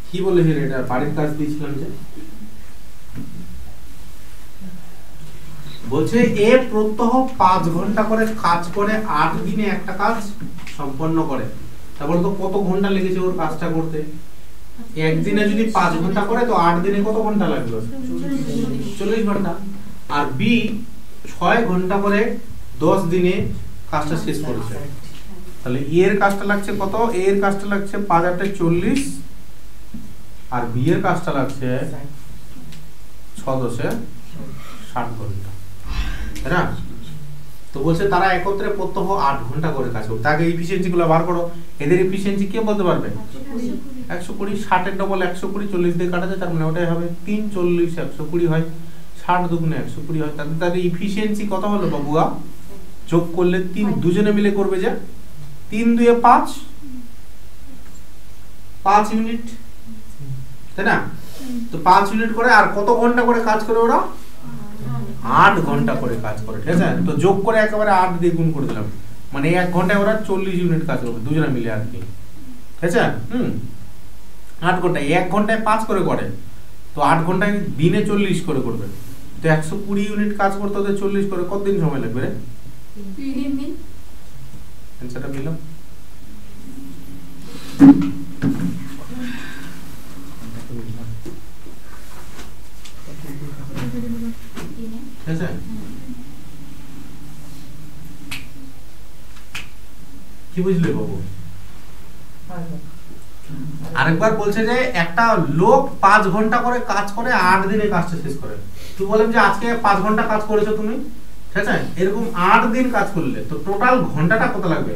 কি বলেছিল এটা বাড়ির কাজ দিয়েছিলাম যে বলছে এ প্রত্যহ 5 ঘন্টা করে কাজ করে 8 দিনে একটা কাজ সম্পন্ন করে। তারপর তো কত ঘন্টা লেগেছে ওর কাজটা করতে? একদিনে যদি 5 ঘন্টা করে তো 8 দিনে কত ঘন্টা লাগলো? 40 ঘন্টা। আর বি 6 ঘন্টা করে 10 দিনে কাজটা শেষ করেছে। তাহলে এর কাজটা লাগছে কত? এর কাজটা লাগছে 5 8 40 আর বি এর কাজটা লাগছে 6 10 60 ঘন্টা, তাই না? তো বলছে তারা একত্রে প্রত্যহ 8 ঘন্টা করে কাজ করে। তাকে এফিসিয়েন্সি গুলো বার করো। এদের এফিসিয়েন্সি কে বলতে পারবে? 120 60 এর ডবল 120 40 দিয়ে কাটা যায়, তার মানে ওটাই হবে 3 40 120 হয়, 60 দুগুণে 120 হয়। তাদের এফিসিয়েন্সি কত হলো বাবুয়া? যোগ করলে 3 দুজনে মিলে করবে যে 3 2 5 ইউনিট, তাই না? তো 5 ইউনিট করে আর কত ঘন্টা করে কাজ করে ওরা? 8 ঘন্টা করে কাজ করে, ঠিক আছে? তো যোগ করে একেবারে 8 দিয়ে গুণ করে দিলাম, মানে 1 ঘন্টায় ওরা 40 ইউনিট কাজ করবে দুজনে মিলে আর কি, ঠিক আছে? 8 ঘন্টায় 1 ঘন্টায় 5 করে করে, তো 8 ঘন্টায় দিনে 40 করে করবে। তো 120 ইউনিট কাজ করতে হতে 40 করে কত দিন সময় লাগবে রে? 3 দিন। অ্যানসারটা পেলাম। ঠিক আছে? কি বুঝলে বাবু? আরেকবার বলছে যে একটা লোক 5 ঘন্টা করে কাজ করে 8 দিনে কাজটা শেষ করে। তুই বললাম যে আজকে 5 ঘন্টা কাজ করেছো তুমি, ঠিক আছে? এরকম 8 দিন কাজ করলে তো টোটাল ঘন্টাটা কত লাগবে?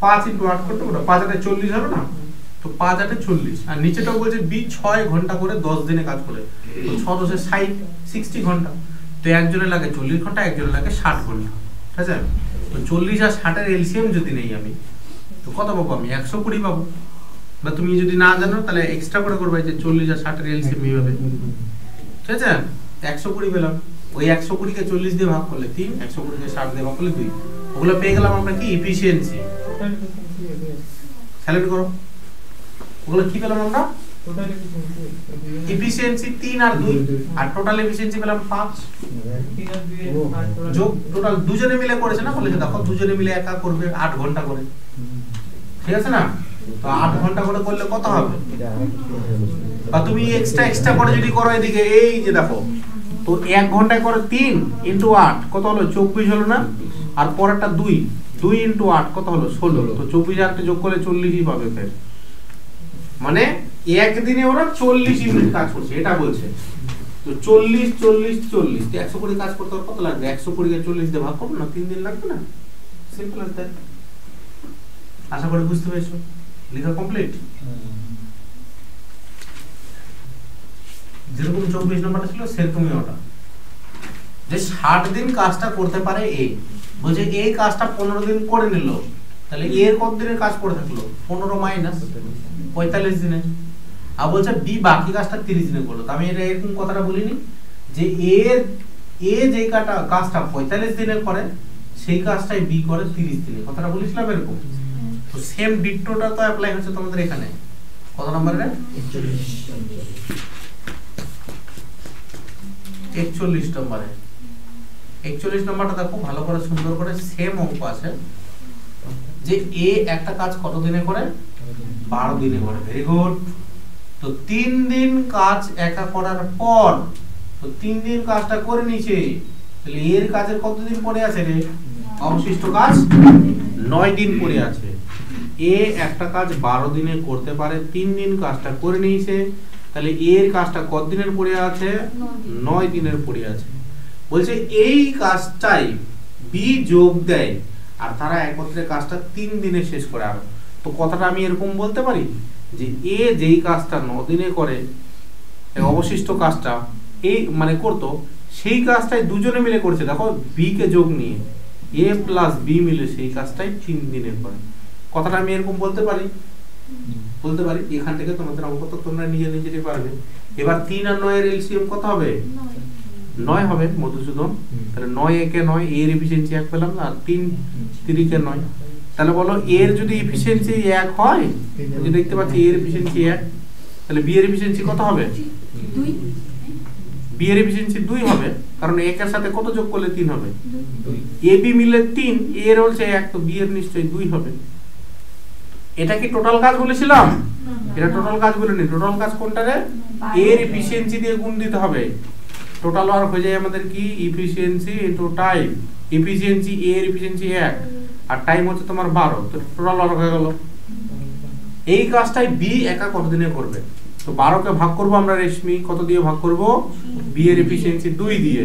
5 × 8 করতে ওটা 5 8 40 হবে না? তো 5 8 40। আর নিচেটাও বলছে বি 6 ঘন্টা করে 10 দিনে কাজ করে, তো 6 10 60 60 ঘন্টা। তো একজনের লাগে 40 ঘন্টা, একজনের লাগে 60 ঘন্টা, ঠিক আছে? তো 40 আর 60 এর এলসিএম যদি নেই আমি, তো কত পাবো আমি? 120 পাবো। বা তুমি যদি না জানো তাহলে এক্সট্রা করে করবে যে 40 আর 60 এর এলসিএম এইভাবে, ঠিক আছে? 120 পেলাম। ওই 120 কে 40 দিয়ে ভাগ করলে 3, 120 কে 60 দিয়ে ভাগ করলে 2। ওগুলো পেয়ে গেলাম আমরা কি? এফিশিয়েন্সি। ক্যালকুলেট করো। ওগুলো কি পেলাম আমরা? টোটাল এফিশিয়েন্সি 3 আর 2, আর টোটাল এফিশিয়েন্সি পেলাম 5। 3 আর 2 যোগ টোটাল দুজনে মিলে করেছে না? বলেছে দেখো দুজনে মিলে একা করবে 8 ঘন্টা করে, ঠিক আছে না? তো 8 ঘন্টা করে করলে কত হবে? বা তুমি এক্সট্রা করে যদি করো এদিকে, এই যে দেখো, তো 1 ঘন্টায় করে 3 × 8 কত হলো? 24 হলো না? আর পরেরটা 2 2 × 8 কত হলো? 16। তো 24 আর যোগ করলে 40ই পাবে ফের। মানে একদিনে ওরা 40 ইউনিট কাজ করছে, এটা বলছে। তো 40 40 40 তো 120 কাজ করতে কত লাগবে? 120 কে 40 দিয়ে ভাগ করব না, 3 দিন লাগবে না? Simple as that. আশা করি বুঝতে পেরেছো। লেখা কমপ্লিট। যেরকম 24 নম্বরটা ছিল সেরকমই ওটা, যে 60 দিন কাজটা করতে পারে এ। বলছে এই কাজটা 15 দিন করে নিল, তাহলে এর কত দিনের কাজ করে থাকলো? 15 মাইনাস 45 দিনে। আর বলছে বি বাকি কাজটা 30 দিনে করলো। তো আমি এটা এরকম কথাটা বলিনি যে এ যে কাজটা 45 দিনে করে সেই কাজটাই বি করে 30 দিনে, কথাটা বলেছিলাম এরকম। তো সেম ডিটোটা তো অ্যাপ্লাই হচ্ছে তোমাদের এখানে। কত নম্বরে? 41 নম্বরে। 41 নম্বরটা দেখো ভালো করে, সুন্দর করে সেম অঙ্ক আছে যে এ একটা কাজ কত দিনে করে? 12 দিনে করে। Very good. তো 3 দিন কাজ একা করার পর, তো 3 দিন কাজটা করে নিয়েছে, তাহলে এর কাজের কত দিন পড়ে আছে রে? অবশিষ্ট কাজ 9 দিন পড়ে আছে। এ একটা কাজ 12 দিনে করতে পারে, 3 দিন কাজটা করে নিয়েছে, তাহলে এর কাজটা কত দিনের পড়ে আছে? 9 দিনের পড়ে আছে। বলছে এই কাজটাই বি যোগ দেয় আর তারা একত্রে কাজটা 3 দিনে শেষ করে। আর তো কথাটা আমি এরকম বলতে পারি যে এ যেই কাজটা 9 দিনে করে, অবশিষ্ট কাজটা এই মানে করতো, সেই কাজটাই দুজনে মিলে করছে। দেখো বি কে যোগ নিয়ে এ প্লাস বি মিলে সেই কাজটাই 3 দিনে করে। কথাটা আমি এরকম বলতে পারি, এখান থেকে তোমাদের অঙ্ক তো তোমরা নিজেরাই পারবে। এবার 3 আর 9 এর এলসিএম কত হবে? 9 হবে মধুসূদন। তাহলে 9 একে 9, এর এফিশিয়েন্সি 1 পেলাম, আর 3 3 কে 9। তাহলে বলো এর যদি এফিশিয়েন্সি 1 হয়, যে দেখতে পাচ্ছি এর এফিশিয়েন্সি 1, তাহলে বি এর এফিসিয়েন্সি কত হবে? 2 বি এর এফিসিয়েন্সি 2 হবে, কারণ a এর সাথে কত যোগ করলে 3 হবে? 2 এ বি মিলে 3, এ এর হচ্ছে 1, তো বি এর নিশ্চয়ই 2 হবে। এটা কি টোটাল কাজ বলেছিলাম? এটা টোটাল কাজ বলিনি। টোটাল কাজ কোনটা রে? এ এর এফিসিয়েন্সি দিয়ে গুণ দিতে হবে। টোটাল ওয়ার্ক হয়ে যায় আমাদের কি? Efficiency into time. এফিসিয়েন্সি এ এর এফিসিয়েন্সি 1 আর টাইম হচ্ছে তোমার 12, তো টোটাল ওয়ার্ক হয়ে গেল। এই কাজটাই বি একা কত দিনে করবে? তো 12 কে ভাগ করব আমরা রেশমি, কত দিয়ে ভাগ করব? বি এর এফিসিয়েন্সি 2 দিয়ে।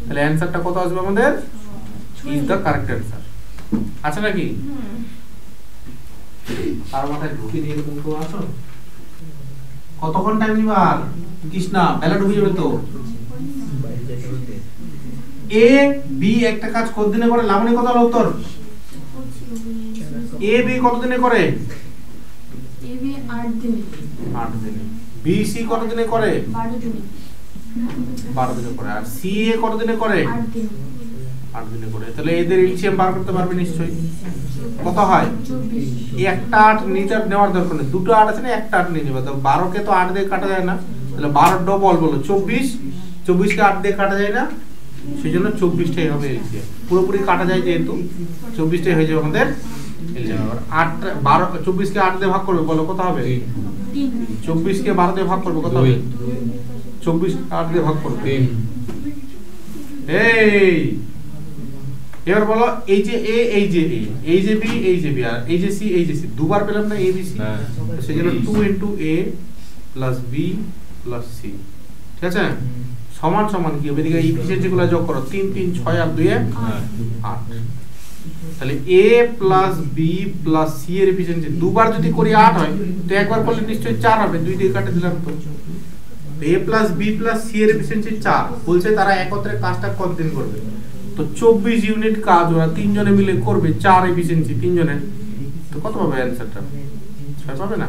তাহলে অ্যানসারটা কত আসবে আমাদের? Is the correct answer. আচ্ছা নাকি? তার মাথায় ঢুকে দিয়ে এরকম তো আসো। কতক্ষণ টাইম নিবার কৃষ্ণা? বেলা ডুবে যাবে তো। এ বি একটা কাজ কত দিনে করে? লাবণী কত হলো উত্তর? এ বি কত দিনে করে? এবি 8 দিনে। 8 দিনে। বি সি কত দিনে করে? 12 দিনে। 12 দিনে করে। আর সি এ কত দিনে করে? 8 দিনে। 8 দিনে করে। তাহলে এদের এলসিএম বার করতে পারবে নিশ্চয়ই। কত হয়? 24। একটা 8 নিচে নেওয়ার দরকার নেই। দুটো 8 আছে না, একটা 8 নিয়ে যাবে। তো 12 কে তো 8 দিয়ে কাটা যায় না, তাহলে 12 ডবল বলো 24। 24 কে 8 দিয়ে কাটা যায় না, সেজন্য 24 টাই হবে এলসিএম। পুরোপুরি কাটা যায় যেহেতু 24 টাই হয়ে যাবে আমাদের এলসিএম। আর 8 12 24 কে 8 দিয়ে ভাগ করবে, বলো কত হবে? 3। 24 কে 12 দিয়ে ভাগ করবে, কত হবে? 24 8 দিয়ে ভাগ করবে। এই এবার বলো, এই যে এ, এই যে এ, এই যে বি, এই যে বি, আর এই যে সি, এই যে সি, দুবার পেলাম না এ বি সি, সেজন্য 2 into a plus B plus C. ঠিক আছে? সমান সমান কি হবে? এদিকে এফিসিয়েন্সি গুলো যোগ করো, 3 3 6 আর 2 8। তাহলে এ প্লাস বি প্লাস সি এর এফিসিয়েন্সি দুবার যদি করি 8 হয়, তো একবার করলে নিশ্চয়ই 4 হবে। 2 দিয়ে কাটে দিলাম তো। এ প্লাস বি প্লাস সি এর এফিসিয়েন্সি 4। বলছে তারা একত্রে কাজটা কতদিন করবে? তো 24 ইউনিট কাজ ওরা তিনজনে মিলে করবে, 4 এফিসিয়েন্সি তিনজনের। তো কত পাবে অ্যানসারটা? 6 পাবে না?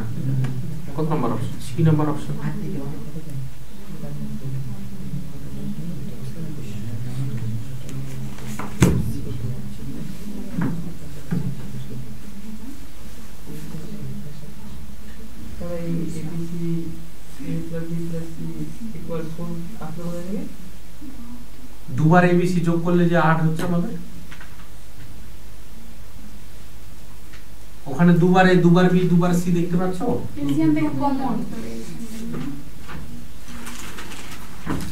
কত number option? C number option. দুবার এবিসি যোগ করলে যে 8 হচ্ছে আমাদের, ওখানে দুবার এ দুবার বি দুবার সি দেখতে পাচ্ছো? এলসিএম থেকে কমন।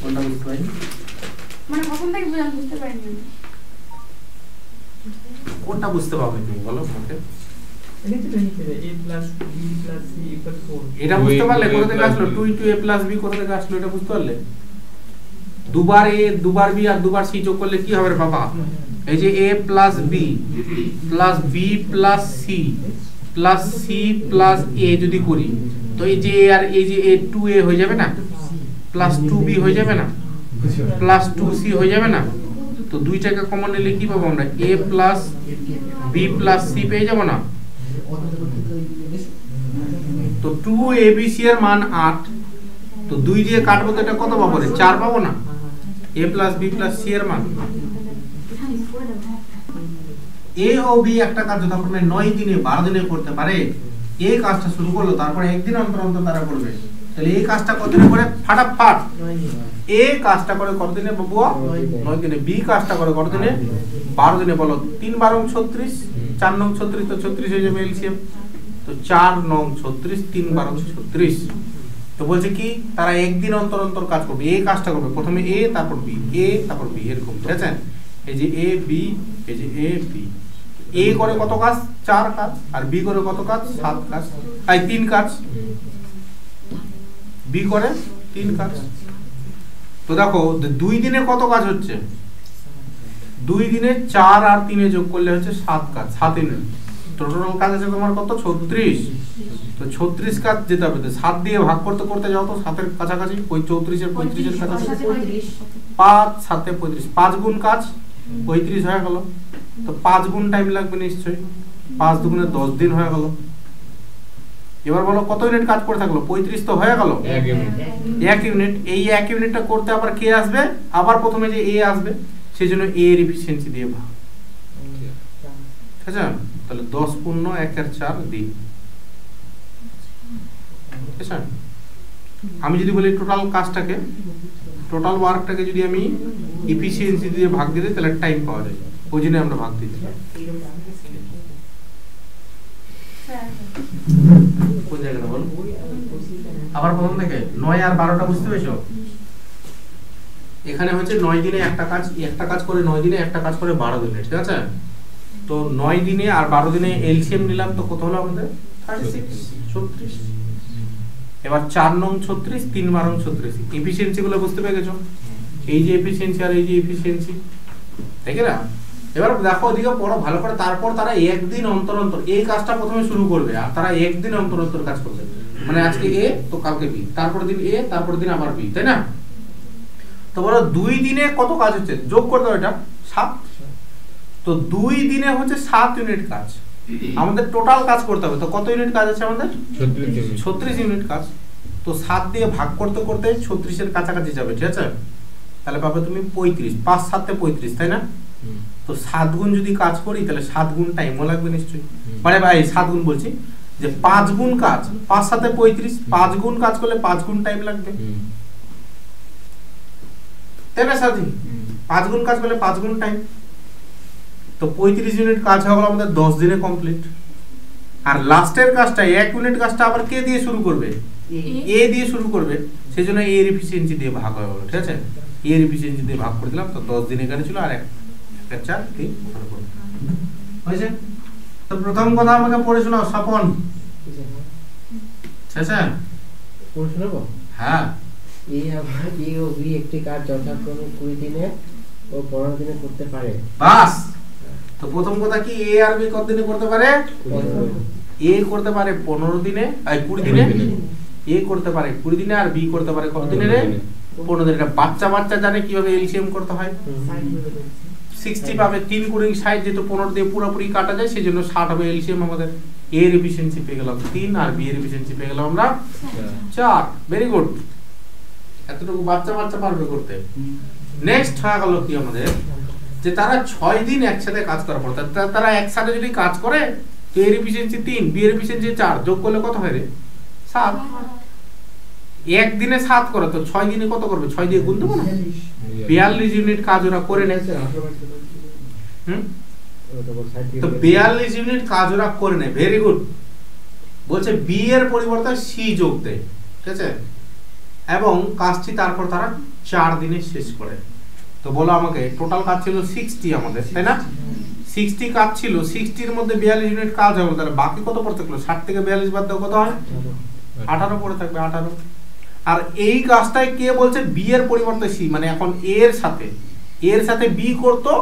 কোনটা বুঝতে পারিনি? মানে প্রথম থেকে বুঝতে পারিনি। কোনটা বুঝতে পারবে তুমি বলো আমাকে? এটা বুঝতে পারলে? কোথা থেকে আসলো 2 ইনটু a প্লাস b? কোথা থেকে আসলো এটা বুঝতে পারলে? দুবার এ দুবার বি আর দুবার সি যোগ করলে কি হবে রে বাবা? এই যে a plus b plus b plus c plus c plus a যদি করি, তো এই যে a আর এই যে a 2a হয়ে যাবে না, প্লাস 2b হয়ে যাবে না, প্লাস 2c হয়ে যাবে না। তো দুইটাকে কমন নিলে কি পাবো আমরা? a plus b plus c পেয়ে যাব না? তো 2abc এর মান 8, তো 2 দিয়ে কাটবো তো এটা কত পাবো রে? 4 পাবো না? a plus b plus c এর মান। a ও b একটা কাজ যথাক্রমে 9 দিনে 12 দিনে করতে পারে। এই কাজটা শুরু করলো, তারপরে একদিন অন্তর অন্তর তারা করবে। তাহলে এই কাজটা কতদিনে করে? ফাটাফাট। a কাজটা করে কতদিনে বাবুয়া? 9 দিনে। b কাজটা করে কতদিনে? 12 দিনে। বলো 3 12 36, 4 9 36, তো 36 হয়ে যাবে এলসিএম। তো 4 9 36, 3 12 36। তো বলছে কি তারা একদিন অন্তর অন্তর কাজ করবে। এই কাজটা করবে প্রথমে a তারপর b, a তারপর b, এরকম। ঠিক আছে? এই যে a b, এই যে a b। a করে কত কাজ? 4 কাজ। আর b করে কত কাজ? 7 কাজ। এই 3 কাজ। b করে 3 কাজ। তো দেখো 2 দিনে কত কাজ হচ্ছে? 2 দিনে 4 আর 3 যোগ করলে হচ্ছে 7 কাজ। 7 দিনে টোটাল কাজ আছে তোমার কত? 36। তো 36 কাজ যেতে হবে। তো 7 দিয়ে ভাগ করতে করতে যাও তো 7 এর কাছাকাছি, ওই 34 এর 35 এর কাছাকাছি। 5 7 35, 5 গুণ কাজ 35 হয়ে গেল। তো 5 গুণ টাইম লাগবে নিশ্চয়ই। 5 দুগুণে 10 দিন হয়ে গেল। এবার বলো কত ইউনিট কাজ করে থাকলো? 35 তো হয়ে গেল। 1 ইউনিট। এই 1 ইউনিটটা করতে আবার কে আসবে? আবার প্রথমে যে a আসবে, সেজন্য a এর এফিসিয়েন্সি দিয়ে ভাগ। ঠিক আছে? তাহলে 10 পূর্ণ 1 এর 4 দিন। ঠিক আছে? আমি যদি বলি টোটাল কাজটাকে, টোটাল ওয়ার্কটাকে যদি আমি এফিসিয়েন্সি দিয়ে ভাগ দিই তাহলে টাইম পাওয়া যায়, ওই জন্য আমরা ভাগ দিচ্ছি। কোন জায়গাটা বল আবার প্রথম থেকে 9 আর 12টা বুঝতে পেরেছো? এখানে হচ্ছে 9 দিনে একটা কাজ করে 9 দিনে, একটা কাজ করে 12 দিনে, ঠিক আছে? তো 9 দিনে আর 12 দিনে এলসিএম নিলাম, তো কত হলো আমাদের? 36, 36। এবার 4 নং 36, 3 12 36, এফিসিয়েন্সি গুলো বুঝতে পেরে গেছো? এই যে এফিসিয়েন্সি আর এই যে এফিসিয়েন্সি, ঠিক না? এবার দেখো ওদিকে পড়ো ভালো করে, তারপর তারা একদিন অন্তর অন্তর এই কাজটা প্রথমে শুরু করবে, আর তারা একদিন অন্তর অন্তর কাজ করবে। মানে আজকে এ তো কালকে বি, তারপর দিন এ, তারপর দিন আবার বি, তাই না? তো বলো 2 দিনে কত কাজ হচ্ছে, যোগ করতে হবে, এটা 7। তো 2 দিনে হচ্ছে 7 ইউনিট কাজ, আমাদের টোটাল কাজ করতে হবে। তো কত ইউনিট কাজ আছে আমাদের? 36 ইউনিট কাজ। তো 7 দিয়ে ভাগ করতে করতে 36 এর কাছাকাছি যাবে, ঠিক আছে? তাহলে পাবে তুমি 35, 5 7 35, তাই না? তো 7 গুণ যদি কাজ করি তাহলে 7 গুণ টাইমও লাগবে নিশ্চয়ই। মানে ভাই 7 গুণ বলছি যে 5 গুণ কাজ, 5 7 35, 5 গুণ কাজ করলে 5 গুণ টাইম লাগবে, তাই না সাথী? 5 গুণ কাজ করলে 5 গুণ টাইম। তো 35 ইউনিট কাজ হয়ে গেল আমাদের 10 দিনে কমপ্লিট। আর লাস্টের কাজটা 1 ইউনিট কাজটা আবার কে দিয়ে শুরু করবে? এ দিয়ে শুরু করবে, সেজন্য এ এর এফিসিয়েন্সি দিয়ে ভাগ হয়ে গেল, ঠিক আছে? এ এর এফিসিয়েন্সি দিয়ে ভাগ করে দিলাম, তো 10 দিনে এখানে ছিল, আর 1 4 3 হয়েছে। তো প্রথম কথা আমাকে পড়ে শোনাও স্বপন, শেষ? পড়ে শোনাবো? হ্যাঁ। এ আবার এ ও বি একটি কাজ যথাক্রমে 20 দিনে ও 15 দিনে করতে পারে। বাস। তো প্রথম কথা কি, এ আর বি কত দিনে করতে পারে? এ করতে পারে 15 দিনে, আর 20 দিনে। এ করতে পারে 20 দিনে, আর বি করতে পারে কত দিনে রে? 15 দিনে। এটা বাচ্চা বাচ্চা জানে কিভাবে এলসিএম করতে হয়। 60 পাবে, 3 গুণিং 60, যেহেতু 15 দিয়ে পুরোপুরি কাটা যায় সেজন্য 60 হবে এলসিএম আমাদের। এ এর এফিসিয়েন্সি পেয়ে গেলাম 3, আর বি এর এফিসিয়েন্সি পেয়ে গেলাম আমরা 4। ভেরি গুড, এতটুকু বাচ্চা বাচ্চা পারবে করতে। নেক্সট হয়ে গেল কি আমাদের, যে তারা 6 দিন একসাথে কাজ করার পর তারা একসাথে যদি কাজ করে, তো এর এফিসিয়েন্সি 3, বি এর এফিসিয়েন্সি 4, যোগ করলে কত হয় রে? 7। এক দিনে 7 করে, তো 6 দিনে কত করবে? 6 দিয়ে গুণ দেবো না? 42 ইউনিট কাজ ওরা করে নেয়। তো 42 ইউনিট কাজ ওরা করে নেয়। Very good. বলছে বি এর পরিবর্তে সি যোগ দেয়, ঠিক আছে? এবং কাজটি তারপর তারা 4 দিনে শেষ করে। তো বলো আমাকে, টোটাল কাজ ছিল 60 আমাদের, তাই না? 60 কাজ ছিল, 60 এর মধ্যে 42 ইউনিট কাজ হবে, তাহলে বাকি কত পড়ে থাকলো? 60 থেকে 42 বাদ দাও, কত হয়? 18 পড়ে থাকবে, 18। আর এই কাজটাই কে বলছে? বি এর পরিবর্তে সি, মানে এখন এর সাথে বি করতো,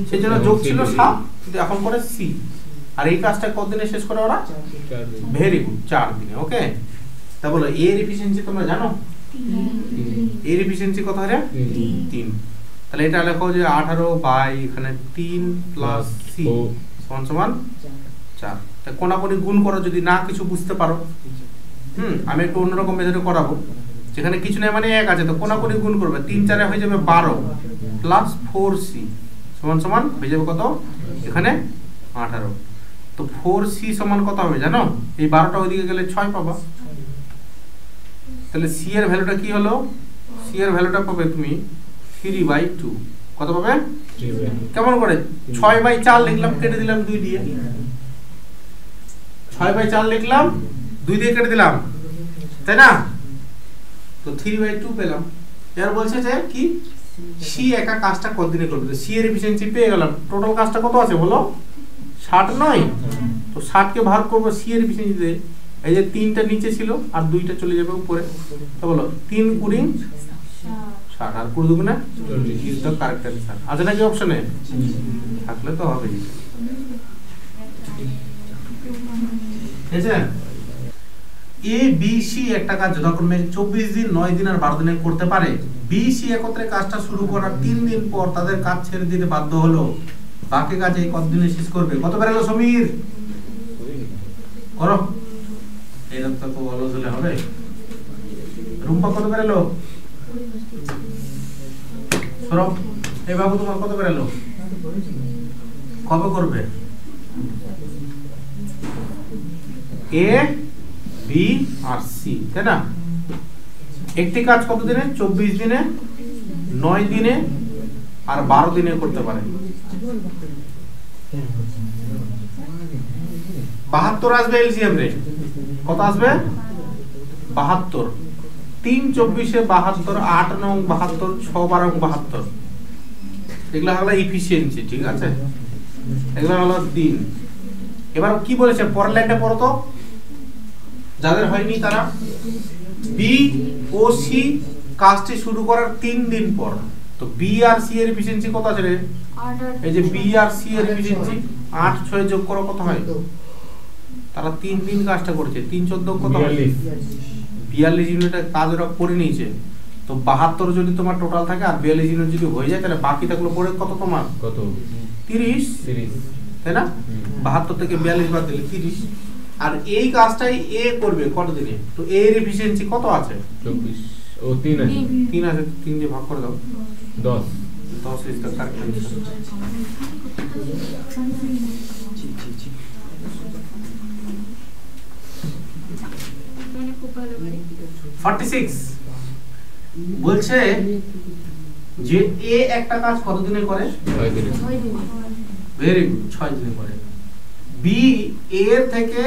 সেজন্য যোগ ছিল 7, কিন্তু এখন করে সি। আর এই কাজটা কত দিনে শেষ করে ওরা? ভেরি গুড, 4 দিনে। ওকে, তা বলো এর এফিসিয়েন্সি তোমরা জানো? এর এফিসিয়েন্সি কত হয়? 3। তাহলে এটা লেখো যে 18 বাই এখানে 3 প্লাস সি সমান 4। তা কোনাকুনি গুণ করো যদি না কিছু বুঝতে পারো। আমি একটু অন্যরকম মেথডে করাবো, যেখানে কিছু নেই মানে 1 আছে, তো কোনাকুনি গুণ করবে। 3 4 হয়ে যাবে 12 প্লাস 4c সমান হয়ে যাবে কত? এখানে 18। তো 4c সমান কত হবে জানো? এই 12টা ওইদিকে গেলে 6 পাবা। তাহলে c এর ভ্যালুটা কি হলো? c এর ভ্যালুটা পাবে তুমি 3/2। কত পাবে? কেমন করে? 6/4 লিখলাম, কেটে দিলাম 2 দিয়ে। 6/4 লিখলাম, 2 দিয়ে কেটে দিলাম, তাই না? তো 3/2 পেলাম। এর বলছে যে কি, সি একা কাজটা কত দিনে করবে। তো সি এর এফিসিয়েন্সি পেয়ে গেলাম। টোটাল কাজটা কত আছে বলো? 60 নয়? তো 60 কে ভাগ করব সি এর এফিসিয়েন্সিতে। এই যে 3টা নিচে ছিল আর 2টা চলে যাবে উপরে। তো বলো 3 গুণিং 60 আর 2 দুগুণে 40 ইজ দ্য কারেক্ট অ্যানসার। আছে নাকি অপশনে? থাকলে তো হবে। ঠিক আছে? এ বি সি একটা কাজ যথাক্রমে 24 দিন, 9 দিন আর 12 দিনে করতে পারে। বি সি একত্রে কাজটা শুরু করার 3 দিন পর তাদের কাজ ছেড়ে দিতে বাধ্য হলো। বাকি কাজ এই কত দিনে শেষ করবে? কত বেরোলো সমীর? করো, এরকম তো ভালো হলে হবে। রুম্পা কত বেরোলো? সরব, এই বাবু তোমার কত বেরোলো? কবে করবে? এ বি আর সি, তাই না? একটি কাজ কত দিনে? 24 দিনে, 9 দিনে আর 12 দিনে করতে পারে। 72 আসবে এলসিএম রে। কত আসবে? 72। 3 24 72, 8 9 72, 6 12 72। এগুলা হলো এফিশিয়েন্সি, ঠিক আছে? এগুলা হলো দিন। এবার কি বলেছে পরের লাইনটা পড়ো তো, যাদের হয়নি তারা। বি ও সি কাজটি শুরু করার 3 দিন পর, তো বি আর সি এর এফিশিয়েন্সি কত আছে রে? এই যে বি আর সি এর এফিশিয়েন্সি 8 6 যোগ করো কত হয়? তারা 3 দিন কাজটা করেছে, 3 14 কত হয়? 42 ইউনিটের কাজ ওরা করে নিয়েছে। তো 72 যদি তোমার টোটাল থাকে আর 42 ইউনিট যদি হয়ে যায়, তাহলে বাকি থাকলো পরে কত তোমার? কত? 30, তাই না? 72 থেকে 42 বাদ দিলে 30। আর এই কাজটাই এ করবে কত দিনে? তো এর এফিশিয়েন্সি কত আছে? 24 ও 3 আছে। 3 আছে, 3 দিয়ে ভাগ করে দাও। 10 ইজ দ্য কারেক্ট অ্যানসার। মানে খুব ভালো করে 46 বলছে যে এ একটা কাজ কত দিনে করে? 6 দিনে। 6 দিন ভেরি গুড, 6 দিনে করে। বি এর থেকে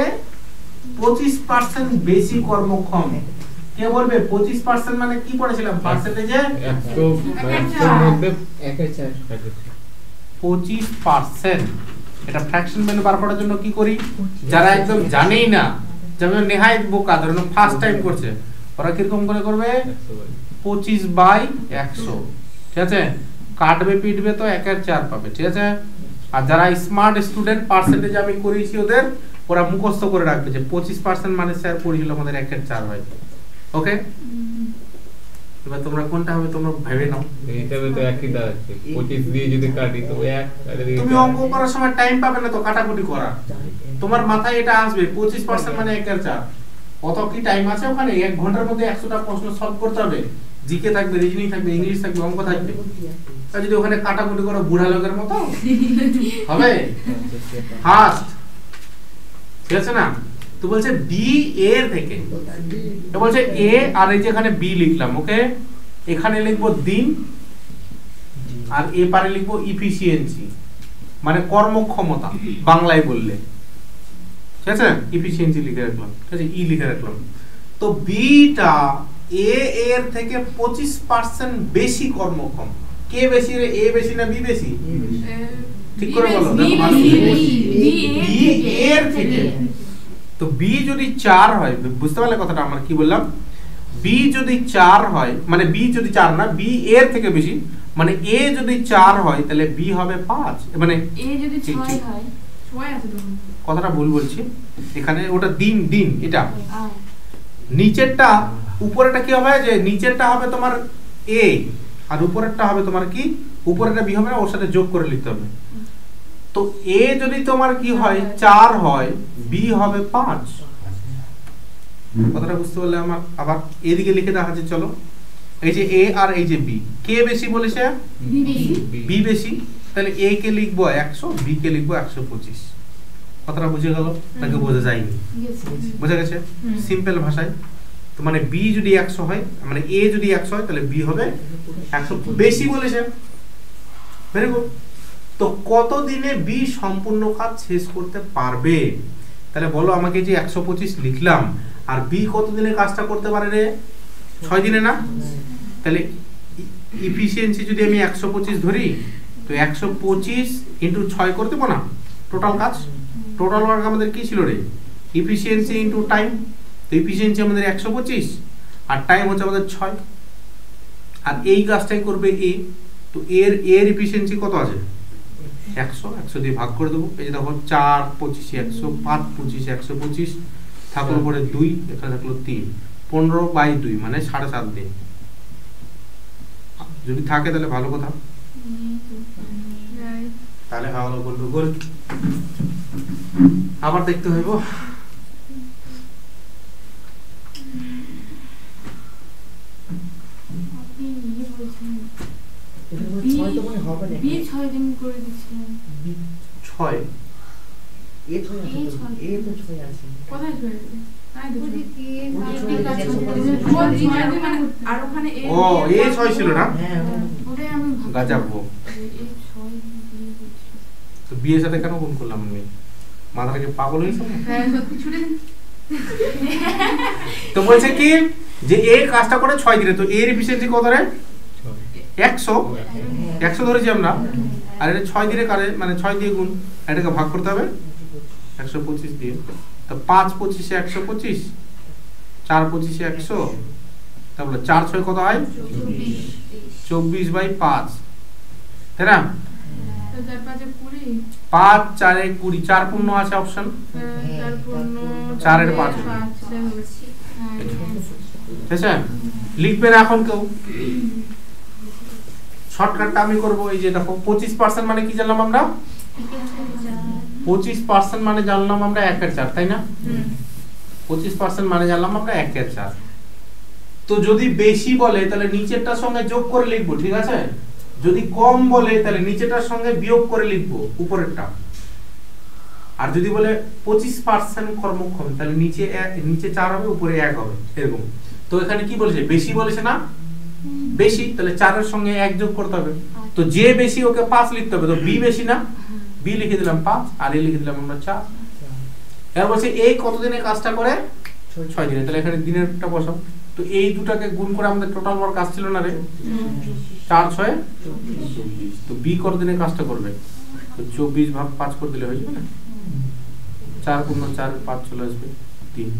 25% বেশি কর্মক্ষম। কে বলবে 25% মানে কি পড়েছিলাম পার্সেন্টেজে? 100 মধ্যে 1/4। 25%। এটা ফ্র্যাকশন ভ্যালু বার করার জন্য কি করি? যারা একদম জানেই না, যেমন নেহায়েত বোকা, ধরুন ফার্স্ট টাইম করছে, ওরা কিরকম করে করবে? 25/100, ঠিক আছে? কাটবে পিটবে তো 1/4 পাবে, ঠিক আছে? আর যারা স্মার্ট স্টুডেন্ট, পার্সেন্টেজ আমি করিয়েছি ওদের, ওরা মুখস্থ করে রাখবে যে 25% মানে স্যার পড়িয়েছিল আমাদের 1/4 হয়। ওকে, এবার তোমরা কোনটা হবে তোমরা ভেবে নাও। হিসাবে তো একই দাঁড়াচ্ছে। 25 দিয়ে যদি কাটি তো 1, আর এদিকে তুমি অঙ্ক করার সময় টাইম পাবে না তো কাটাকুটি করা, তোমার মাথায় এটা আসবে 25% মানে 1/4। কত কি টাইম আছে ওখানে? 1 ঘন্টার মধ্যে 100টা প্রশ্ন সলভ করতে হবে। জিকে থাকবে, রিজনিং থাকবে, ইংলিশ থাকবে, অঙ্ক থাকবে। আর যদি ওখানে কাটাকুটি করো বুড়া লোকের মতো হবে? ফাস্ট, ঠিক আছে না? তো বলছে বি এর থেকে, তো বলছে এ আর এই যে এখানে বি লিখলাম, ওকে? এখানে লিখবো দিন আর এ পারে লিখবো ইফিশিয়েন্সি, মানে কর্মক্ষমতা বাংলায় বললে, ঠিক আছে? ইফিশিয়েন্সি লিখে রাখলাম, ঠিক আছে? ই লিখে রাখলাম। তো বিটা এ এর থেকে 25% বেশি কর্মক্ষম। কে বেশি রে? এ বেশি না বি বেশি? ঠিক করে বলো। দেখো ভালো করে। বি এর থেকে। তো বি যদি 4 হয়, বুঝতে পারলে কথাটা আমরা কি বললাম? বি যদি 4 হয়, মানে বি যদি 4 না, বি এর থেকে বেশি, মানে এ যদি 4 হয় তাহলে বি হবে 5, মানে এ যদি 6 হয়, 6 আছে তখন কথাটা ভুল বলছি এখানে, ওটা দিন দিন এটা। আর নিচেরটা, উপরেরটা কি হবে? যে নিচেরটা হবে তোমার এ আর উপরেরটা হবে তোমার কি? উপরেরটা বি হবে না, ওর সাথে যোগ করে লিখতে হবে। তো এ যদি তোমার কি হয় 4 হয়, বি হবে 5। কথাটা বুঝতে পারলে আমার? আবার এদিকে লিখে দেখা যাচ্ছে, চলো। এই যে এ আর এই যে বি, কে বেশি বলেছে? বি বেশি। তাহলে এ কে লিখবো 100, বি কে লিখবো 125। কথাটা বুঝে গেল নাকি বোঝা যায়নি? বোঝা গেছে সিম্পল ভাষায়? তো মানে বি যদি 100 হয়, মানে এ যদি 100 হয়, তাহলে বি হবে 100 বেশি বলেছে। Very good. তো কত দিনে বি সম্পূর্ণ কাজ শেষ করতে পারবে? তাহলে বলো আমাকে, যে 125 লিখলাম, আর বি কত দিনে কাজটা করতে পারে রে? 6 দিনে না? তাহলে ইফিশিয়েন্সি যদি আমি 125 ধরি, তো 125 ইন্টু 6 করে দেবো না টোটাল কাজ? টোটাল ওয়ার্ক আমাদের কি ছিল রে? ইফিশিয়েন্সি ইন্টু টাইম। তো ইফিশিয়েন্সি আমাদের 125 আর টাইম হচ্ছে আমাদের 6, আর এই কাজটাই করবে এ। তো এর ইফিশিয়েন্সি কত আছে? 100 দিয়ে ভাগ করে দেবো। এই যে দেখো 4 25 100, 5 25 125, থাকলো পরে 2, এখানে থাকলো 3, 15/2 মানে 7.5 দিন। যদি থাকে তাহলে ভালো কথা, তাহলে ভালো বলবো গোল। আবার দেখতে হইব। আপনি নিয়ে বলছেন এটা 6 তো মনে হবে না। বি 6 দিন করে দিচ্ছিলেন। 6 এ 6 আছে তো, এ তো 6 আছে। কোথায় করে? আই দেখো ওদিকে কি ওদিকে কাজ একশো করতে পঁচিশ। কোন 6 দিন মানে আর ওখানে ও এ 6 ছিল না, হ্যাঁ ওটাই আমি ভাবছি। গাজাবো। এই 6 দিয়ে দিচ্ছি। তো বি এর সাথে কেন গুণ করলাম আমি? মাথাটাকে পাগল হয়েছে না? হ্যাঁ সত্যি ছুটে দিন। তো বলছে কি যে এ কাজটা করে 6 দিনে, তো এর এফিসিয়েন্সি কত রে? 100 100 ধরেছি আমরা, আর এটা 6 দিনে কারে মানে 6 দিয়ে গুণ, এটাকে ভাগ করতে হবে 125 দিয়ে। তো 5 25 এ 125, 4 25 এ 100, তাহলে 4 6 কত হয়? 24/5, তাই না? তো 4 5 20, 5 4 এ 20, 4 পূর্ণ আছে অপশন, 4 পূর্ণ 4 এর 5 5 হচ্ছে। ঠিক আছে? লিখবে না এখন কেউ, শর্টকাটটা আমি করব। এই যে দেখো 25% মানে কি জানলাম আমরা? 25% মানে জানলাম আমরা 1/4, তাই না? 25% মানে জানলাম আমরা 1/4। তো যদি বেশি বলে তাহলে নিচেরটার সঙ্গে যোগ করে লিখবো, ঠিক আছে? যদি কম বলে তাহলে নিচেরটার সঙ্গে বিয়োগ করে লিখবো উপরেরটা। আর যদি বলে 25% কর্মক্ষম তাহলে নিচে 4 হবে, উপরে 1 হবে, এরকম। তো এখানে কি বলেছে? বেশি বলেছে না? বেশি, তাহলে 4 এর সঙ্গে 1 যোগ করতে হবে। তো যে বেশি ওকে 5 লিখতে হবে, তো বি বেশি না, বি লিখে দিলাম 5, আর এ লিখে দিলাম আমরা 4। এবার বলছে এই কতদিনে কাজটা করে? 6 দিনে। তাহলে এখানে দিনেরটা বসাও। তো এই দুটাকে গুণ করে আমাদের টোটাল ওয়ার্ক কাজ ছিল না রে? 4 6 24। তো বি কতদিনে কাজটা করবে? তো 24/5 করে দিলে হয়ে যাবে না? 4 গুণ 4 5 চলে আসবে 3।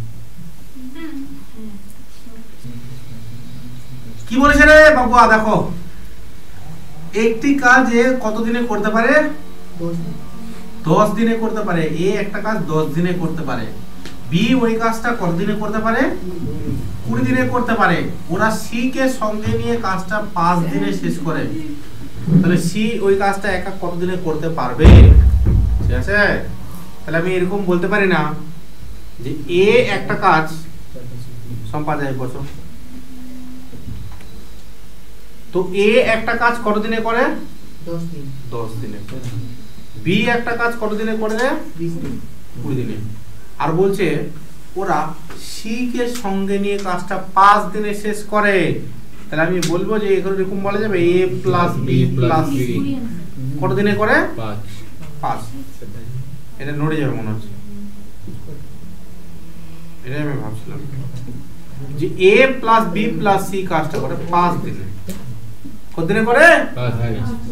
কি বলেছে রে বাবুয়া? দেখো একটি কাজ এ কত দিনে করতে পারে? 10 দিনে করতে পারে। এ একটা কাজ 10 দিনে করতে পারে। বি ওই কাজটা কত দিনে করতে পারে? 20 দিনে করতে পারে। ওরা সি কে সঙ্গে নিয়ে কাজটা 5 দিনে শেষ করে। তাহলে সি ওই কাজটা একা কত দিনে করতে পারবে? ঠিক আছে? তাহলে আমি এরকম বলতে পারি না যে এ একটা কাজ সম্পাদন করছো, তো এ একটা কাজ কত দিনে করে? 10 দিনে। বি একটা কাজ কত দিনে করে? 20 দিনে। আর বলছে ওরা সি কে সঙ্গে নিয়ে কাজটা 5 দিনে শেষ করে। তাহলে আমি বলবো যে এরকম বলা যাবে এ প্লাস বি প্লাস সি কত দিনে করে? 5। এটা নড়ে যাবে মনে হচ্ছে, এটাই আমি ভাবছিলাম যে এ প্লাস বি প্লাস সি কাজটা করে 5 দিনে। কত দিনে করে?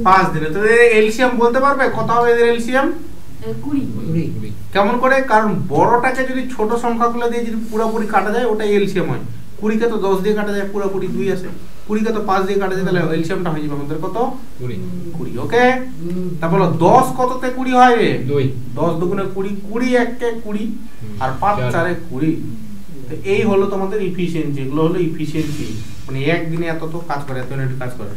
5 দিনে। তো এলসিএম বলতে পারবে কত হবে এদের এলসিএম? 20। কেমন করে? কারণ বড়টাকে যদি ছোট সংখ্যাগুলো দিয়ে যদি পুরোপুরি কাটা যায় ওটা এলসিএম হয়। 20 কে তো 10 দিয়ে কাটা যায়, পুরোপুরি 2 আসে। 20 কে তো 5 দিয়ে কাটা যায়, তাহলে এলসিএমটা হয়ে যাবে আমাদের কত? 20। ওকে, তারপর 10 কততে 20 হয় রে? 10 দুগুণে 20, 20 1 20, আর 5 4 20। তো এই হলো তোমাদের এফিশিয়েন্সি। এগুলো হলো এফিশিয়েন্সি, মানে একদিনে এত তো কাজ করে, এত ইউনিট কাজ করে।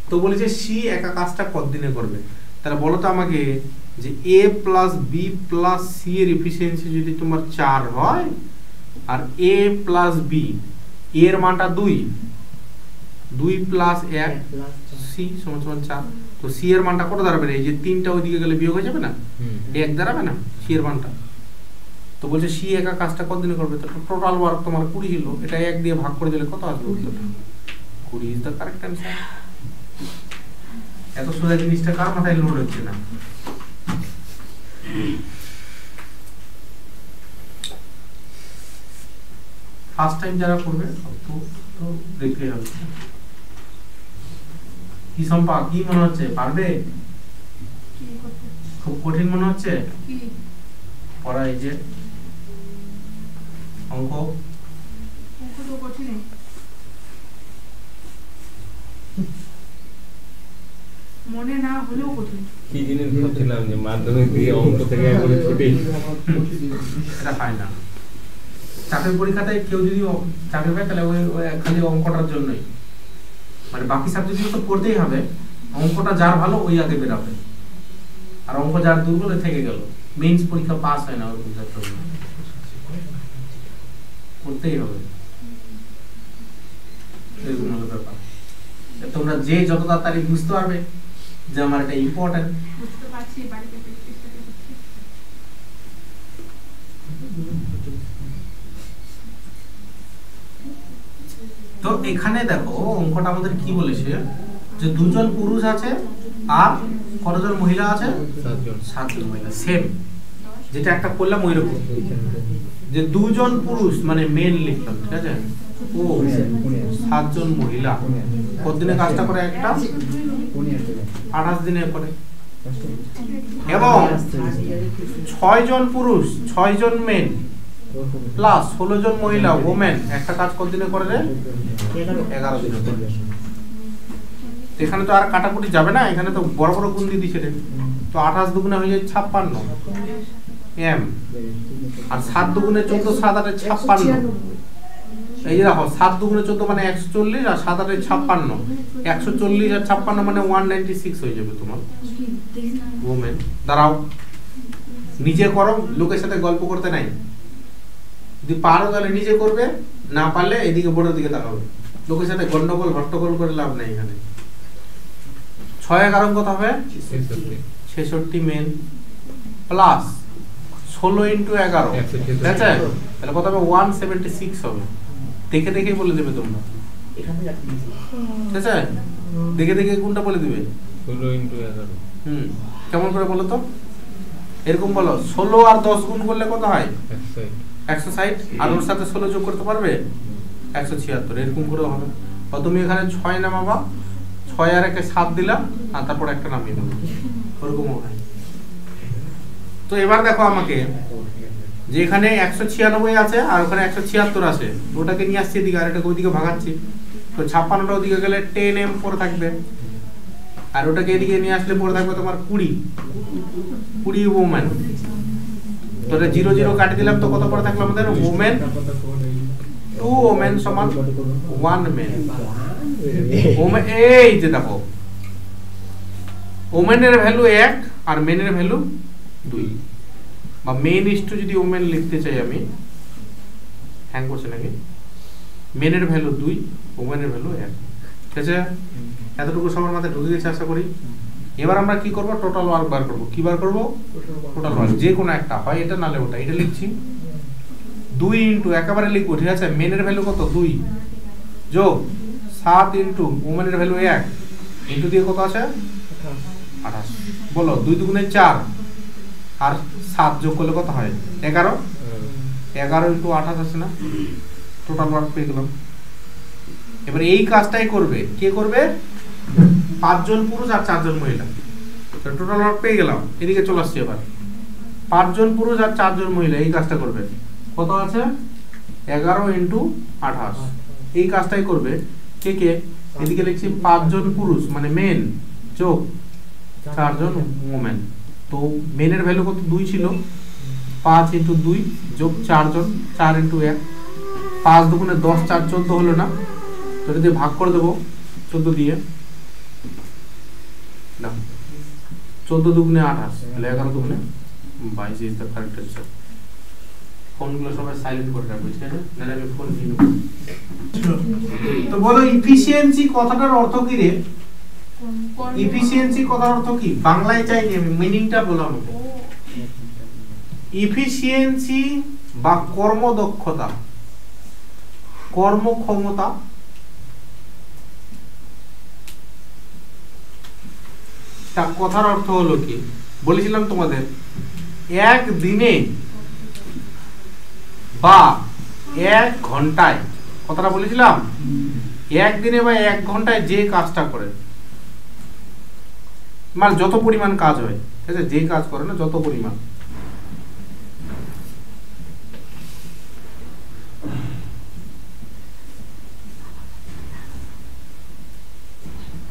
তো বলেছে সি একা কাজটা কত দিনে করবে? তাহলে বলো তো আমাকে যে এ প্লাস বি প্লাস সি এর এফিশিয়েন্সি যদি তোমার 4 হয়, আর এ প্লাস বি এর মানটা 2 প্লাস 1 সি সমান সমান 4, তো সি এর মানটা কত দাঁড়াবে? এই যে 3টা ওইদিকে গেলে বিয়োগ হয়ে যাবে না, 1 দাঁড়াবে না সি এর মানটা। তো বলছে সি একা কাজটা কত দিনে করবে? তো টোটাল ওয়ার্ক তোমার 20 ছিল, এটা 1 দিয়ে ভাগ করে দিলে কত আসবে উত্তরটা? 20 ইজ দ্য কারেক্ট অ্যানসার। এত সোজা জিনিসটা কার মাথায় লোড হচ্ছে না? ফার্স্ট টাইম যারা করবে তো দেখতে হবে। কি সম্পা, কি মনে হচ্ছে? পারবে? খুব কঠিন মনে হচ্ছে পড়া? এই যে অঙ্ক তো কঠিন, মনে না হলেও কঠিন। কি জিনিস ভাবছিলাম যে মাধ্যমিক দিয়ে অঙ্ক থেকে একবারে ছুটি। এটা হয় না। চাকরির পরীক্ষাতে কেউ যদি চাকরি পায় তাহলে ওই খালি অঙ্কটার জন্যই, মানে বাকি সাবজেক্টগুলো তো পড়তেই হবে, অঙ্কটা যার ভালো ওই আগে বেরাবে, আর অঙ্ক যার দুর্বল থেকে গেল, মেইনস পরীক্ষা পাস হয় না ওরকম ছাত্রগুলো, করতেই হবে। এরকম হলো ব্যাপার। তোমরা যে যত তাড়াতাড়ি বুঝতে পারবে যে আমার এটা ইম্পর্টেন্ট, বুঝতে পারছি, বাড়িতে প্র্যাকটিসটা করছি। তো এখানে দেখো অঙ্কটা আমাদের কি বলেছে যে দুজন পুরুষ আছে আর কতজন মহিলা আছে? 7 জন মহিলা। সেম যেটা একটা করলাম ওই রকম, যে দুজন পুরুষ মানে মেন লিখলাম, ঠিক আছে, ও 7 জন মহিলা কতদিনে কাজটা করে? একটা 28 দিনে করে। এবং 6 জন পুরুষ 6 জন মেন প্লাস 16 জন মহিলা ওমেন একটা কাজ কতদিনে করে রে? 11 দিনে করে। এখানে তো আর কাটাকুটি যাবে না, এখানে তো বড় বড় গুণ দিয়ে দিচ্ছে রে। তো 28 দুগুণে হয়ে যায় 56 এম, আর 7 দুগুণে 14, 7 8 56। এই যে দেখো 7 দুগুণে 14 মানে 140, আর 7 8 56, 140 আর 56 মানে 196 হয়ে যাবে তোমার ওমেন। দাঁড়াও, নিজে করো, লোকের সাথে গল্প করতে নাই। যদি পারো তাহলে নিজে করবে, না পারলে এদিকে বোর্ডের দিকে তাকাবে। লোকের সাথে গন্ডগোল হট্টগোল করে লাভ নেই এখানে। 6 11 কত হবে? 66 মেন প্লাস 16 ইন্টু 11, ঠিক আছে, তাহলে কত হবে? 176 হবে। দেখে দেখে বলে দেবে তোমরা, ঠিক আছে, দেখে দেখে কোনটা বলে দিবে। 16 ইন্টু 11। কেমন করে বলো তো? এরকম বলো, 16 আর 10 গুণ করলে কত হয়? 160। আর ওর সাথে 16 যোগ করতে পারবে? 176। এরকম করে হবে। বা তুমি এখানে 6 নামাবা, 6 আর 1 7 দিলা, আর তারপর একটা নামিয়ে দেবো, ওরকম হয়। তো এবার দেখো আমাকে, যে এখানে 196 আছে আর ওখানে 176 আছে, ওটাকে নিয়ে আসছি এদিকে, আর এটাকে ওইদিকে ভাগাচ্ছি। তো 56টা ওদিকে গেলে 10 m পরে থাকবে, আর ওটাকে এদিকে নিয়ে আসলে পরে থাকবে তোমার 20 ওমেন। তো 0 0 কাটি দিলাম, তো কত পরে থাকলো আমাদের? ওমেন 2 ওমেন সমান 1 মেন। ওমেন, এই যে দেখো ওমেনের ভ্যালু 1 আর মেনের ভ্যালু 2, বা মেন ইস্টু যদি ওমেন লিখতে চাই আমি, হ্যাং করছে নাকি? মেনের ভ্যালু 2, ওমেনের ভ্যালু 1, ঠিক আছে। এতটুকু সবার মাথায় ঢুকে গেছে আশা করি। এবার আমরা কি করব? টোটাল ওয়ার্ক বার করব। কি বার করব? টোটাল ওয়ার্ক, যে কোনো একটা হয়, এটা নালে ওটা। এটা লিখছি 2 ইনটু একেবারে লিখবো, ঠিক আছে। মেনের ভ্যালু কত? 2 যোগ 7 ইনটু ওমেনের ভ্যালু 1 ইনটু দিয়ে কত আছে? 28। বলো 2 দুগুণে 4 আর 7 যোগ করলে কত হয়? 11। 11 ইনটু 28 আছে না? টোটাল ওয়ার্ক পেয়ে গেলাম। এবার এই কাজটাই করবে কে করবে? 5 জন পুরুষ আর 4 জন মহিলা। তো টোটাল ওয়ার্ক পেয়ে গেলাম। এদিকে চলে আসছি এবার। 5 জন পুরুষ আর 4 জন মহিলা এই কাজটা করবে। কত আছে? 11 ইনটু 28। এই কাজটাই করবে কে কে? এদিকে লিখছি 5 জন পুরুষ মানে মেন যোগ 4 জন ওমেন। তো মেনের ভ্যালু কত? 2 ছিল, 5 ইনটু 2 যোগ 4 জন, 4 ইনটু 1, 5 দুগুণে 10, 4 14 হলো না? তো এটা দিয়ে ভাগ করে দেবো 14 দিয়ে, না 14 দুগুণে 28, তাহলে 11 দুগুণে 22 ইজ দ্য কারেক্ট অ্যান্সার। ফোনগুলো সবাই সাইলেন্ট করে রাখবে, ঠিক আছে, নাহলে আমি ফোন নিয়ে নেব। তো বলো ইফিশিয়েন্সি কথাটার অর্থ কি রে? ইফিশিয়েন্সি কথার অর্থ কি? বাংলায় চাইনি আমি, মিনিংটা বলো আমাকে। ইফিশিয়েন্সি বা কর্মদক্ষতা, কর্মক্ষমতা, তা কথার অর্থ হলো কি? বলেছিলাম তোমাদের, এক দিনে বা 1 ঘন্টায়, কথাটা বলেছিলাম, একদিনে বা 1 ঘন্টায় যে কাজটা করে, মানে যত পরিমাণ কাজ হয়, ঠিক আছে, যে কাজ করে না যত পরিমাণ।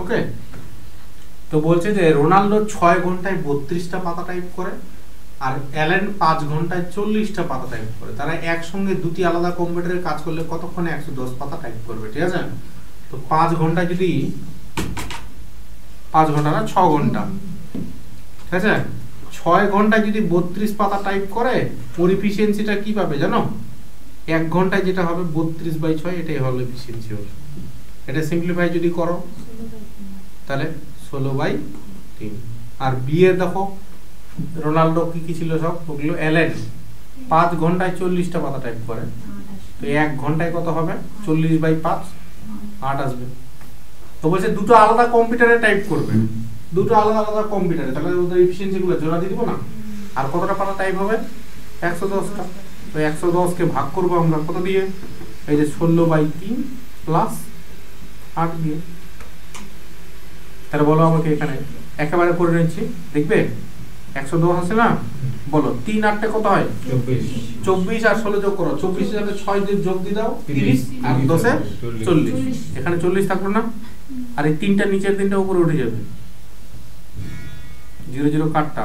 ওকে, তো বলছে যে রোনাল্ডো 6 ঘন্টায় 32টা পাতা টাইপ করে, আর অ্যালেন 5 ঘন্টায় 40টা পাতা টাইপ করে। তারা একসঙ্গে দুটি আলাদা কম্পিউটারের কাজ করলে কতক্ষণে 110 পাতা টাইপ করবে, ঠিক আছে। তো 5 ঘন্টায় যদি 5 ঘন্টা না 6 ঘন্টা, ঠিক আছে, 6 ঘন্টায় যদি 32 পাতা টাইপ করে, ওর এফিশিয়েন্সিটা কি পাবে জানো? 1 ঘন্টায় যেটা হবে 32/6, এটাই হলো এফিশিয়েন্সি ওর। এটা সিম্পলিফাই যদি করো তাহলে 16/3। আর বিয়ে দেখো রোনাল্ডো কি ছিল সব ওগুলো, অ্যালেন 5 ঘন্টায় 40টা পাতা টাইপ করে, তো 1 ঘন্টায় কত হবে? 40/5, 8 আসবে। তো বলছে দুটো আলাদা কম্পিউটারে টাইপ করবে, দুটো আলাদা আলাদা কম্পিউটারে, তাহলে ওদের এফিসিয়েন্সি গুলো জোড়া দিয়ে দিব না। আর কতটা পাতা টাইপ হবে? 110টা। তো 110 কে ভাগ করব আমরা কত দিয়ে? এই যে 16/3 প্লাস 8 দিয়ে। তাহলে বলো আমাকে এখানে একেবারে করে নিচ্ছি, দেখবে 110 আছে না, বলো 3 8 কত হয়? 24 আর 16 যোগ করো, 24 এর সাথে 6 দিয়ে যোগ দিয়ে দাও 30 আর 10 এ 40। এখানে 40 থাকলো না, আর এই তিনটা নিচের তিনটা উপরে উঠে যাবে, 0 0 কাটটা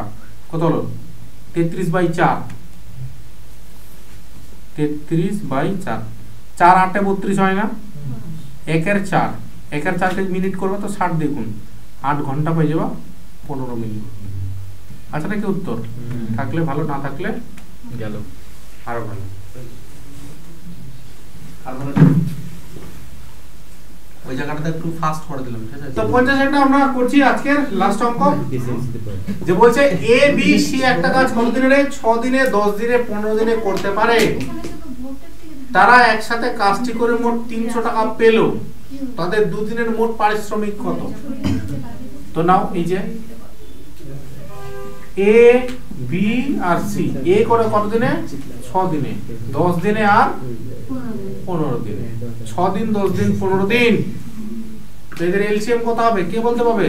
কত হলো? 33/4, 33/4, 4 8 32 হয় না, 1 এর 4, 1 এর 4 কে মিনিট করবে তো 60 দেখুন, 8 ঘন্টা পেয়ে যাবা 15 মিনিট। আচ্ছা নাকি উত্তর? থাকলে ভালো, না থাকলে গেল আরো ভালো। ওই জায়গাটাতে একটু ফাস্ট করে দিলাম, ঠিক আছে? তো 50 আমরা করছি আজকের লাস্ট অঙ্ক, যে বলছে এ বি সি একটা কাজ কত দিনে রে? 6 দিনে, 10 দিনে, 15 দিনে করতে পারে। তারা একসাথে কাজটি করে মোট 300 টাকা পেল, তাদের দুদিনের মোট পারিশ্রমিক কত? তো নাও এই যে এ বি আর সি, এ করে কত দিনে? 6 দিনে, 10 দিনে আর 15 দিনে। 6 দিন, 10 দিন, 15 দিন। তো এদের এলসিএম কত হবে কে বলতে পারবে?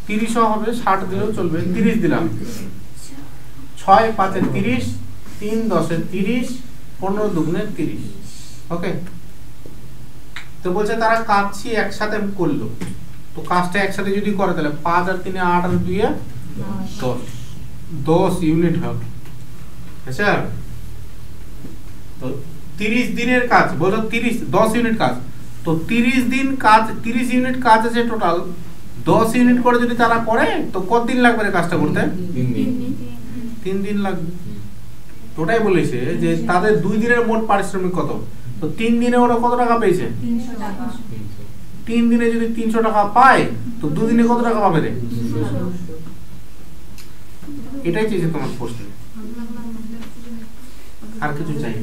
30 হবে, 60 দিলেও চলবে। 30 দিলাম, 6 5 30, 3 10 30, 15 দুগুণে 30। ওকে, তো বলছে তারা কাজটি একসাথে করলো, তো কাজটা একসাথে যদি করে তাহলে 5 আর 3 8 আর 2 10 ইউনিট হবে। আচ্ছা, তো 30 দিনের কাজ, বলো 30 10 ইউনিট কাজ, তো 30 দিন কাজ, 30 ইউনিট কাজ আছে টোটাল, 10 ইউনিট করে যদি তারা করে তো কত দিন লাগবে রে কাজটা করতে? 3 দিন লাগবে। ওটাই বলেছে যে তাদের 2 দিনের মোট পারিশ্রমিক কত, তো 3 দিনে ওরা কত টাকা পেয়েছে? 3 দিনে যদি 300 টাকা পায় তো 2 দিনে কত টাকা পাবে রে? এটাই চেয়েছে তোমার প্রশ্ন, আর কিছু চাই।